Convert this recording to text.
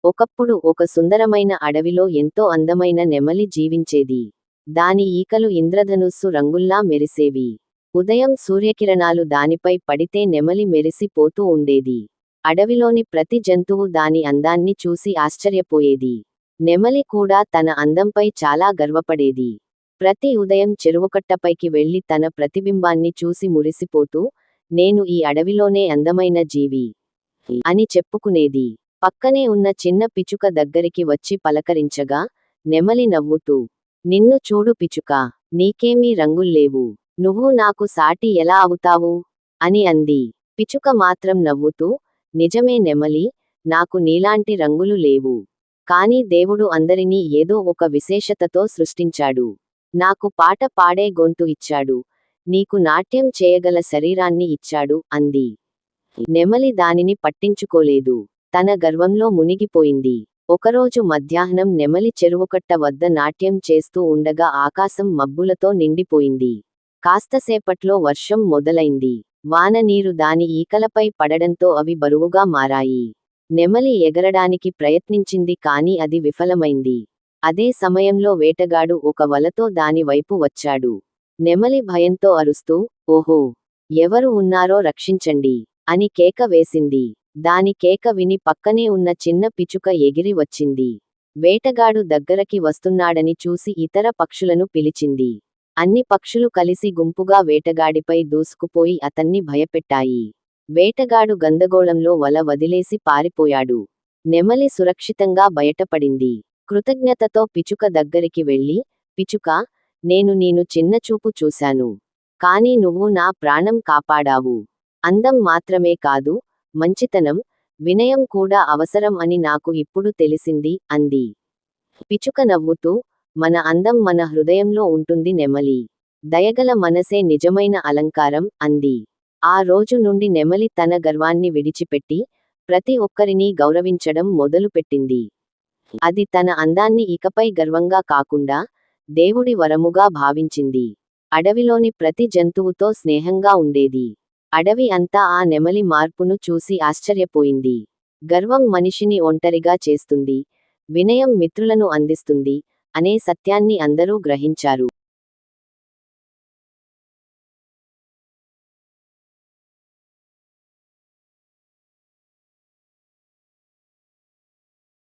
ఒకప్పుడు ఒక సుందరమైన అడవిలో ఎంతో అందమైన నెమలి జీవించేది. దాని ఈకలు ఇంద్రధనుస్సు రంగుల్లా మెరిసేవి. ఉదయం సూర్యకిరణాలు దానిపై పడితే నెమలి మెరిసిపోతూ ఉండేది. అడవిలోని ప్రతి జంతువు దాని అందాన్ని చూసి ఆశ్చర్యపోయేది. నెమలి కూడా తన అందంపై చాలా గర్వపడేది. ప్రతి ఉదయం చెరువుకట్టపైకి వెళ్లి తన ప్రతిబింబాన్ని చూసి మురిసిపోతూ, నేను ఈ అడవిలోనే అందమైన జీవి అని చెప్పుకునేది. పక్కనే ఉన్న చిన్న పిచుక దగ్గరికి వచ్చి పలకరించగా, నెమలి నవ్వుతూ, నిన్ను చూడు పిచుకా, నీకేమీ రంగుల్లేవు. నువ్వు నాకు సాటి ఎలా అవుతావు? అని అంది. పిచుక మాత్రం నవ్వుతూ, నిజమే నెమలి, నాకు నీలాంటి రంగులు లేవు. కానీ దేవుడు అందరినీ ఏదో ఒక విశేషతతో సృష్టించాడు. నాకు పాట పాడే గొంతు ఇచ్చాడు. నీకు నాట్యం చేయగల శరీరాన్ని ఇచ్చాడు అంది. నెమలి దానిని పట్టించుకోలేదు. తన గర్వంలో మునిగిపోయింది. ఒకరోజు మధ్యాహ్నం నెమలి చెరువుకట్ట వద్ద నాట్యం చేస్తూ ఉండగా ఆకాశం మబ్బులతో నిండిపోయింది. కాస్తసేపట్లో వర్షం మొదలైంది. వాన నీరు దాని ఈకలపై పడడంతో అవి బరువుగా మారాయి. నెమలి ఎగరడానికి ప్రయత్నించింది కానీ అది విఫలమైంది. అదే సమయంలో వేటగాడు ఒక వలతో దాని వైపు వచ్చాడు. నెమలి భయంతో అరుస్తూ, ఓహో! ఎవరు ఉన్నారో రక్షించండి అని కేక వేసింది. దాని కేక విని పక్కనే ఉన్న చిన్న పిచుక ఎగిరి వచ్చింది. వేటగాడు దగ్గరకి వస్తున్నాడని చూసి ఇతర పక్షులను పిలిచింది. అన్ని పక్షులు కలిసి గుంపుగా వేటగాడిపై దూసుకుపోయి అతన్ని భయపెట్టాయి. వేటగాడు గందగోళంలో వల వదిలేసి పారిపోయాడు. నెమలి సురక్షితంగా బయటపడింది. కృతజ్ఞతతో పిచుక దగ్గరికి వెళ్లి, పిచుకా, నేను చిన్నచూపు చూశాను. కానీ నువ్వు నా ప్రాణం కాపాడావు. అందం మాత్రమే కాదు, మంచితనం, వినయం కూడా అవసరం అని నాకు ఇప్పుడు తెలిసింది అంది. పిచుక నవ్వుతూ, మన అందం మన హృదయంలో ఉంటుంది నెమలి. దయగల మనసే నిజమైన అలంకారం అంది. ఆ రోజు నుండి నెమలి తన గర్వాన్ని విడిచిపెట్టి, ప్రతి ఒక్కరినీ గౌరవించడం మొదలుపెట్టింది. అది తన అందాన్ని ఇకపై గర్వంగా కాకుండా, దేవుడి వరముగా భావించింది. అడవిలోని ప్రతి జంతువుతో స్నేహంగా ఉండేది. అడవి అంతా ఆ నెమలి మార్పును చూసి ఆశ్చర్యపోయింది. గర్వం మనిషిని ఒంటరిగా చేస్తుంది, వినయం మిత్రులను అందిస్తుంది అనే సత్యాన్ని అందరూ గ్రహించారు.